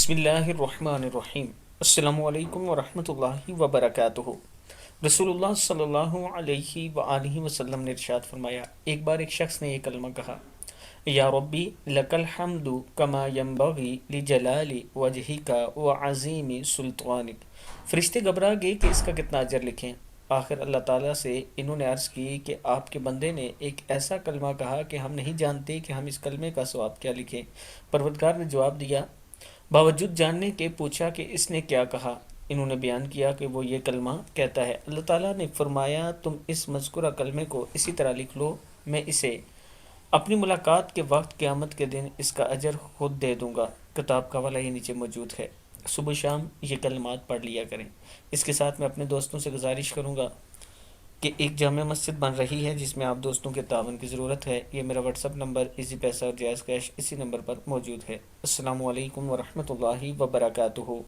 بسم اللہ الرحمن الرحیم۔ السلام علیکم ورحمۃ اللہ وبرکاتہ۔ رسول اللہ صلی اللہ علیہ وآلہ وسلم نے ارشاد فرمایا، ایک بار ایک شخص نے یہ کلمہ کہا، یا ربی لک الحمد کما ینبغی لجلال وجہک وعظیم سلطانک۔ فرشتے گھبرا گئے کہ اس کا کتنا اجر لکھیں۔ آخر اللہ تعالیٰ سے انہوں نے عرض کی کہ آپ کے بندے نے ایک ایسا کلمہ کہا کہ ہم نہیں جانتے کہ ہم اس کلمے کا ثواب کیا لکھیں۔ پروردگار نے جواب دیا، باوجود جاننے کے پوچھا کہ اس نے کیا کہا۔ انہوں نے بیان کیا کہ وہ یہ کلمہ کہتا ہے۔ اللہ تعالیٰ نے فرمایا، تم اس مذکورہ کلمے کو اسی طرح لکھ لو، میں اسے اپنی ملاقات کے وقت قیامت کے دن اس کا اجر خود دے دوں گا۔ کتاب کا حوالہ یہ نیچے موجود ہے۔ صبح شام یہ کلمات پڑھ لیا کریں۔ اس کے ساتھ میں اپنے دوستوں سے گزارش کروں گا کہ ایک جامع مسجد بن رہی ہے جس میں آپ دوستوں کے تعاون کی ضرورت ہے۔ یہ میرا واٹس ایپ نمبر ایزی پیسہ اور جائز کیش اسی نمبر پر موجود ہے۔ السلام علیکم ورحمۃ اللہ وبرکاتہ۔